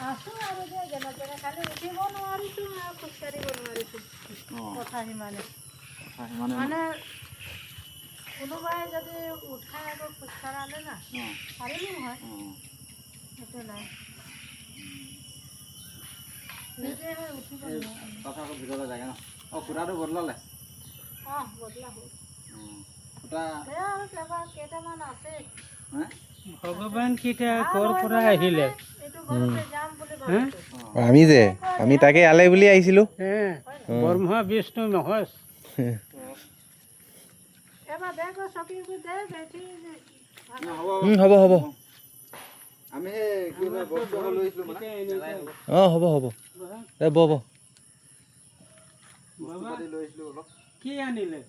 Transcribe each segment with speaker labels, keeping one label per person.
Speaker 1: আছো আৰু যে যেনে তেনে খালি উঠিব নোৱাৰিছো আৰু খোজকাঢ়িব নোৱাৰিছো কথা সিমানে মানে কোনোবাই যদি উঠাই আকৌ খোজকাঢ়ালে না পাৰিলো হয় সেইটো নাই নিজে হৈ উঠিব
Speaker 2: কথা আকৌ ভিতৰলৈ যায় ন খুটাটো বদলালে
Speaker 1: বদলা হ'ল
Speaker 2: খুটা
Speaker 1: আৰু কেইটামান আছে
Speaker 3: ভগৱান কেইটা ক'ৰ পৰা আহিলে
Speaker 4: আমি তাকে আলে বুলি আহিছিলো
Speaker 3: ব্ৰহ্মা বিষ্ণু মহেশ
Speaker 4: হ'ব হ'ব
Speaker 2: আমি বস্তু লৈছিলো মানে
Speaker 4: হ'ব বহ
Speaker 2: লৈছিলো অলপ
Speaker 3: কি আনিলে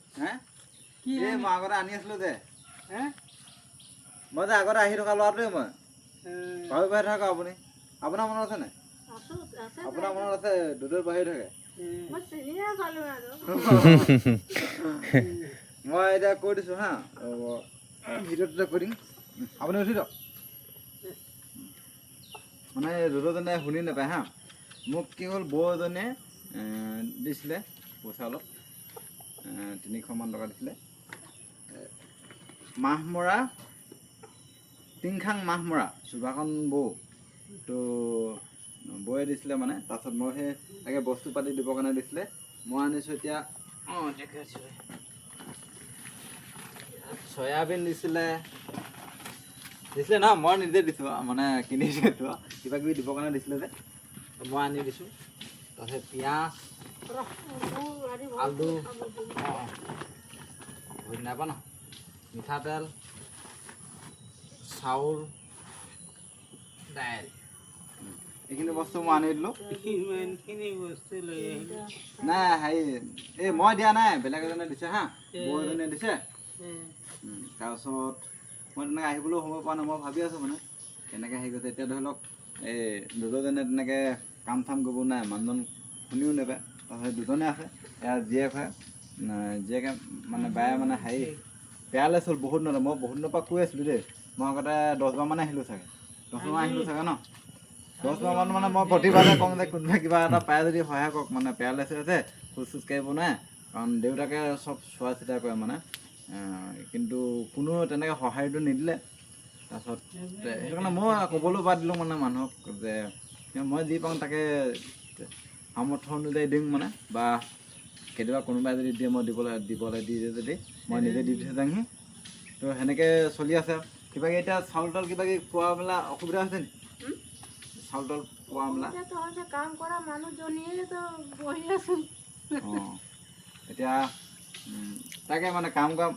Speaker 2: কি মই আগতে আনি আছিলো যে মই যে আগতে আহি থকা ল'ৰাটোৱে মই পাহৰি থাকক আপুনি আপোনাৰ মনত আছে নাই আপোনাৰ মনত আছে দুদৰ বাহিৰ থাকে মই এতিয়া কৈ দিছো হা ভিডিঅ'টোতে কৈ দিম আপুনি উঠি দিয়ক মানে দুদৰজনে শুনি নাপায় হা মোক কি হ'ল বৌ এজনে দিছিলে পইচা অলপ 300মান টকা দিছিলে মাহ মৰা টিংখাং মাহ মৰা সুভাষণ বৌ তো বৌয়ে দিছিলে মানে তাৰপিছত মই সেই তাকে বস্তু পাতি দিবৰ কাৰণে দিছিলে মই আনিছোঁ এতিয়া চয়াবিন দিছিলে নহয় মই নিজে দিছোঁ মানে কিনি দিছোঁ কিবা কিবি দিবৰ কাৰণে দিছিলে যে মই আনি দিছোঁ তাৰপিছত পিঁয়াজ আলু ভৰি নাপা ন মিঠাতেল চাউল দাইল এইখিনি বস্তু মই আনি দিলোঁ নাই হেৰি এই মই দিয়া নাই বেলেগ এজনে দিছে হা বৌ এজনে দিছে তাৰপিছত মই তেনেকৈ আহিবলৈও সময় পোৱা নাই মই ভাবি আছোঁ মানে কেনেকৈ হেৰি কৰিছে এতিয়া ধৰি লওক এই দুজনে তেনেকৈ কাম চাম কৰিব নাই মানুহজন শুনিও নেপায় তাৰপিছত দুজনে আছে এয়া জীয়েক হয় জীয়েকে মানে বায়ে মানে হেৰি পেৰালাইছ হ'ল বহুত দিনৰ মই বহুত দিনৰ পৰা কৈ আছিলোঁ দেই মই আগতে 10 বাৰ মানে আহিলোঁ চাগে 10 বাৰ আহিলোঁ চাগে ন 10 বাৰ মান মানে মই প্ৰতিবাৰে কওঁ যে কোনোবাই কিবা এটা পায় যদি সহায় কৰক মানে পেৰালাইছ আছে খোজ কাঢ়িব নোৱাৰে কাৰণ দেউতাকে চব চোৱা চিতা কৰে মানে কিন্তু কোনো তেনেকৈ সহায়টো নিদিলে তাৰপিছত সেইটো কাৰণে মই ক'বলৈ বাদ দিলোঁ মানে মানুহক যে মই যি পাওঁ তাকে সামৰ্থ্য অনুযায়ী দিম মানে বা কেতিয়াবা কোনোবাই যদি দিয়ে মই দিবলৈ দি যদি মই নিজে দি থৈ যামহি তো সেনেকৈ চলি আছে কিবা এতিয়া চাউল তাউল কিবা কিবি খোৱা মেলা অসুবিধা হৈছে নেকি চাউল তাউল খোৱা মেলা
Speaker 1: কাম কৰা মানুহজনীয়েতো বহি আছো
Speaker 2: এতিয়া তাকে মানে কাম কৰা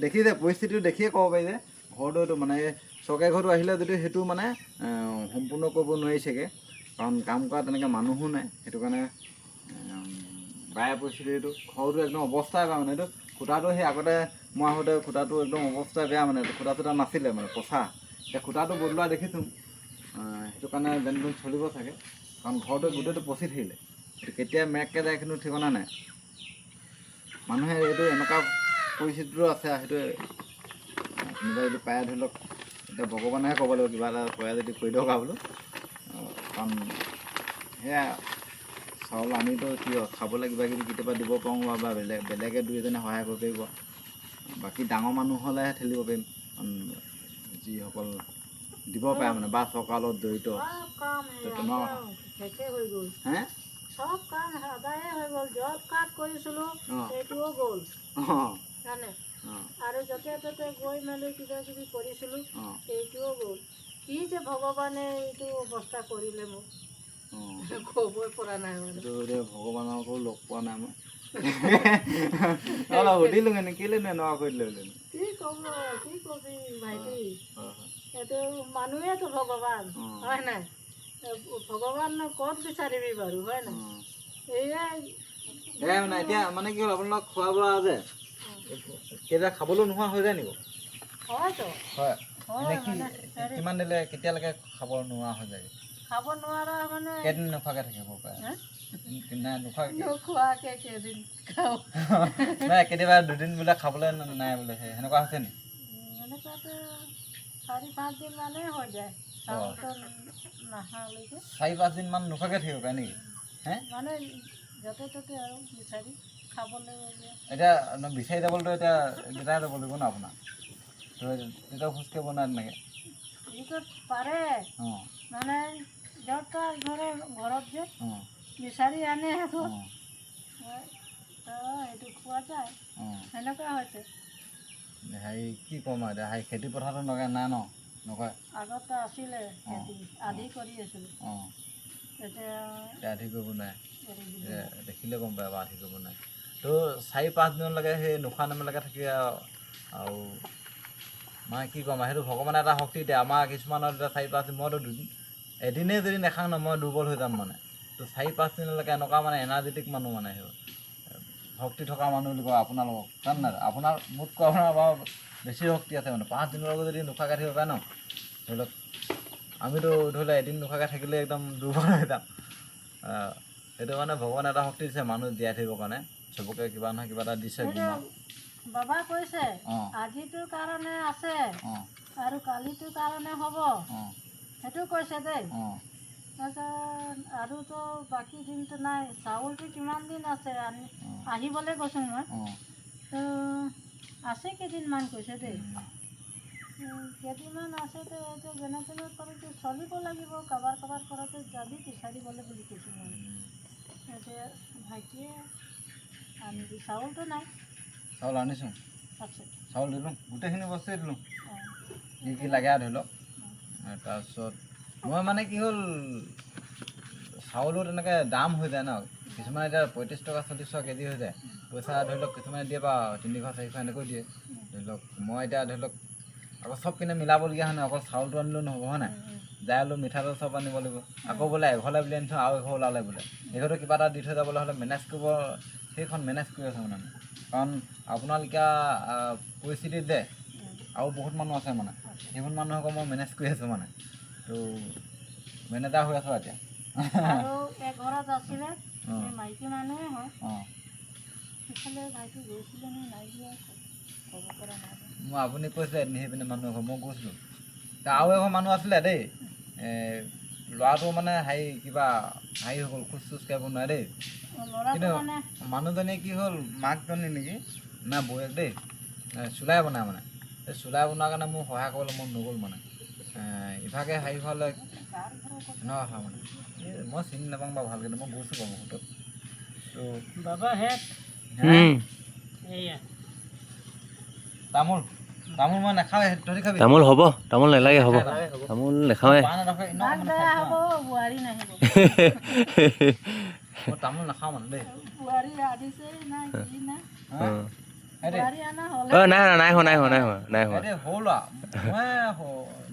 Speaker 2: দেখিছে পৰিস্থিতিটো দেখিয়ে ক'ব পাৰি যে ঘৰটোতো মানে চৰকাৰী ঘৰটো আহিলে যদি সেইটো মানে সম্পূৰ্ণ কৰিব নোৱাৰিছেগৈ কাৰণ কাম কৰা তেনেকৈ মানুহো নাই সেইটো কাৰণে বেয়া পৰিস্থিতিটো ঘৰটো একদম অৱস্থাই বেয়া মানে এইটো খুটাটো সেই আগতে মই আহোঁতে খুটাটো একদম অৱস্থাই বেয়া মানে খুটা চুটা নাছিলে মানে পচা এতিয়া খুটাটো বদলোৱা দেখিছোঁ সেইটো কাৰণে যেন তেন চলিব চাগে কাৰণ ঘৰটো গোটেইটো পচি থাকিলে এইটো কেতিয়া মেককৈ যায় কিন্তু ঠিকনা নাই মানুহে এইটো এনেকুৱা পৰিস্থিতিটো আছে সেইটো কোনোবাই যদি পায় ধৰি লওক এতিয়া ভগৱানেহে ক'ব লাগিব কিবা এটা কয় যদি কৰি দিয়ক আৰু বোলো কাৰণ সেয়া চাউল আমিতো কি খাবলৈ কিবা কিবি কেতিয়াবা দিব পাৰোঁ বা বেলেগে দুই এজনে সহায় কৰিব পাৰিব বাকী ডাঙৰ মানুহ হ'লেহে ঠেলিব পাৰিম যিসকল দিব পাৰে মানে বা চৰকাৰৰ লগত জড়িত হে
Speaker 1: সব কাম সদায়ে হৈ গ'ল জব কাৰ্ড কৰিছিলোঁ সেইটোও গ'ল জানে আৰু য'তে ত'তে গৈ মেলি কিবা কিবি কৰিছিলোঁ সেইটোও গ'ল কি যে ভগৱানে এইটো অৱস্থা কৰিলে মোক ক'বই পৰা নাই মানে
Speaker 2: এইটো এতিয়া ভগৱানকো লগ পোৱা নাই মই অলপ সুধিলোঁ কেনে কেলে এনেকুৱা কৰি দিলে বোলে
Speaker 1: কি কবি ভাইটি এইটো মানুহেতো ভগৱান হয় নাই ভগৱান ক'ত বিচাৰিবি বাৰু হয় নাই এয়াই
Speaker 2: মানে এতিয়া মানে কি হ'ল আপোনালোক খোৱা বোৱা যে কেতিয়া খাবলৈ নোহোৱা হৈ যায় নেকি
Speaker 1: হয়তো
Speaker 2: হয়
Speaker 1: হয় মানে
Speaker 2: কিমান দিলে কেতিয়ালৈকে খাব নোহোৱা হৈ যায়
Speaker 1: খাব নোৱাৰা মানে
Speaker 2: কেইদিন নোখোৱাকৈ থাকিব পাৰে নাই নোখোৱাকৈ
Speaker 1: নোখোৱাকে কেইদিন খাওঁ
Speaker 2: নাই কেতিয়াবা দুদিন বোলে খাবলৈ নাই বোলে সেনেকুৱা হৈছে নি
Speaker 1: এনেকুৱাতো 4-5 দিন মানেই হৈ যায় চাউলটো নাখালৈকে
Speaker 2: 4-5 দিন মান নোখোৱাকৈ থাকিব পাৰে নেকি হে
Speaker 1: মানে য'তে ত'তে আৰু বিচাৰি খাবলৈ
Speaker 2: এতিয়া বিচাৰি যাবলৈতো এতিয়া দেউতাই যাব লাগিব ন আপোনাৰ তো তেতিয়া খোজকাঢ়ি বনাই তেনেকৈ
Speaker 1: এইটো পাৰে
Speaker 2: অঁ
Speaker 1: মানে য'ত তাৰ ঘৰত যে
Speaker 2: অঁ
Speaker 1: বিচাৰি আনে আকৌ
Speaker 2: অঁ
Speaker 1: সেইটো খোৱা যায়
Speaker 2: অঁ
Speaker 1: সেনেকুৱা হৈছে
Speaker 2: হেৰি কি ক'ম আৰু এতিয়া হেৰি খেতি পথাৰটো নকৰে নাই ন নকৰে
Speaker 1: আগতে আছিলে খেতি আধি কৰি আছিলোঁ
Speaker 2: অঁ
Speaker 1: এতিয়া
Speaker 2: এতিয়া আধি কৰিব নোৱাৰে
Speaker 1: এৰি দিলোঁ।
Speaker 2: এতিয়া দেখিলে গম পায় বাৰু আধি কৰিব নোৱাৰে তো 4-5 দিনলৈকে সেই নোখোৱা নেমেলাকৈ থাকি আৰু মানে কি ক'ম আৰু সেইটো ভগৱানে এটা শক্তি দিয়ে আমাৰ কিছুমানৰ এতিয়া 4-5 দিন মইতো এদিনেই যদি নাখাওঁ ন মই দুৰ্বল হৈ যাম মানে তো 4-5 দিনলৈকে এনেকুৱা মানে এনাৰ্জেটিক মানুহ মানে সেইবোৰ শক্তি থকা মানুহ বুলি কয় আপোনালোকক জানে নাই আপোনাৰ মোতকৈ আপোনাৰ বাৰু বেছি শক্তি আছে মানে 5 দিনলৈকে যদি নোখোৱাকৈ থাকিব পাৰে ন ধৰি লওক আমিতো ধৰি লওক এদিন নোখোৱাকৈ থাকিলে একদম দুৰ্বল হৈ যাম সেইটো কাৰণে ভগৱানে এটা শক্তি দিছে মানুহ জীয়াই থাকিবৰ কাৰণে চবকে কিবা নহয় কিবা এটা দিছে
Speaker 1: সেইটো বাবা কৈছে
Speaker 2: অঁ
Speaker 1: আজিটোৰ কাৰণে আছে
Speaker 2: অঁ
Speaker 1: আৰু কালিটোৰ কাৰণে হ'ব
Speaker 2: অঁ
Speaker 1: সেইটো কৈছে দেই
Speaker 2: অঁ
Speaker 1: তাৰপিছত আৰুতো বাকী দিনটো নাই চাউলটো কিমান দিন আছে আহিবলৈ কৈছোঁ মই
Speaker 2: অঁ
Speaker 1: তো আছে কেইদিনমান কৈছে দেই কেইদিনমান আছে তো এইটো যেনে তেনে কৰোঁতে চলিব লাগিব কাৰোবাৰ ঘৰতে যাবি বিচাৰিবলৈ বুলি কৈছোঁ মই এতিয়া ভাইটিয়ে আনিবি চাউলটো নাই
Speaker 2: চাউল আনিছোঁ
Speaker 1: আছে
Speaker 2: চাউল দিলোঁ গোটেইখিনি বস্তুৱে দিলোঁ
Speaker 1: অঁ
Speaker 2: কি কি লাগে আৰু ধৰি লওক তাৰপিছত মই মানে কি হ'ল চাউলো তেনেকৈ দাম হৈ যায় ন কিছুমানে এতিয়া 35 টকা 40 টকা কেজি হৈ যায় পইচা ধৰি লওক কিছুমানে দিয়ে বা 300-400 এনেকৈ দিয়ে ধৰি লওক মই এতিয়া ধৰি লওক আকৌ চব পিনে মিলাবলগীয়া হয় নহয় অকল চাউলটো আনিলেও নহ'ব হয় নাই যাই আলু মিঠাতেল চব আনিব লাগিব আকৌ বোলে এঘৰলৈ বুলি আনিছোঁ আৰু এঘৰ ওলালে বোলে এঘৰটো কিবা এটা দি থৈ যাবলৈ হ'লে মেনেজ কৰিব সেইখন মেনেজ কৰি আছোঁ মানে কাৰণ আপোনালোকে পৰিস্থিতিত যে আৰু বহুত মানুহ আছে মানে সেইবোৰ মানুহকো মই মেনেজ কৰি আছোঁ মানে তো মেনেজাৰ হৈ আছোঁ এতিয়া
Speaker 1: আৰু এঘৰত আছিলে এই মাইকী মানুহে হয়
Speaker 2: অঁ
Speaker 1: সিফালে ভাইটি গৈছিলে নে নাই যোৱা ক'ব পৰা নাই
Speaker 2: মই আপুনি কৈছিলে এদিন সেই পিনে মানুহ এঘৰ মই গৈছিলোঁ আৰু এঘৰ মানুহ আছিলে দেই ল'ৰাটো মানে হেৰি কিবা হেৰি হৈ গ'ল খোজ চোজ কাঢ়িব নোৱাৰে দেই কিন্তু
Speaker 1: ল'ৰাটো মানে
Speaker 2: মানুহজনী কি হ'ল মাকজনী নেকি না বৌয়েক দেই চুলাই বনায় মানে এই চুলাই বনোৱাৰ কাৰণে মোৰ সহায় কৰিবলৈ মন নগ'ল মানে ইভাগে হেৰি হ'লে
Speaker 1: কাৰ ঘৰৰ কথা
Speaker 2: এনেকুৱা কথা মানে এই মই চিনি নাপাওঁ বাৰু ভালকৈ মই গৈছোঁ বাৰু বহুতত তো
Speaker 3: বাবা হেড এয়া
Speaker 2: তামোল তামোল মই নাখাওঁ তহঁতি খাবি
Speaker 4: তামোল হ'ব তামোল নালাগে হ'ব তামোল নাখাওঁৱে
Speaker 2: পাণ এডোখৰ এনেও
Speaker 1: ভাত
Speaker 2: মানে
Speaker 1: বেয়া
Speaker 2: খাইছোঁ
Speaker 1: হ'ব বোৱাৰী নাহিব
Speaker 2: মই তামোল নাখাওঁ মানে দেই
Speaker 1: বোৱাৰী আনিছেই নাই কি নাই
Speaker 2: হেৰি
Speaker 1: বোৱাৰী অনা হ'লে
Speaker 4: নাই হোৱা নাই হোৱা নাই হোৱা নাই হোৱা
Speaker 2: হেৰি সৰু ল'ৰা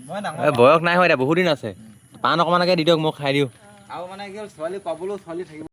Speaker 2: মই ডাঙৰ
Speaker 4: এই বয়স নাই হোৱা এতিয়া বহুত দিন আছে পাণ অকণমানকৈ দি দিয়ক মই খাই দিওঁ
Speaker 2: আৰু মানে কি হ'ল ছোৱালী পাবলৈও ছোৱালী থাকিব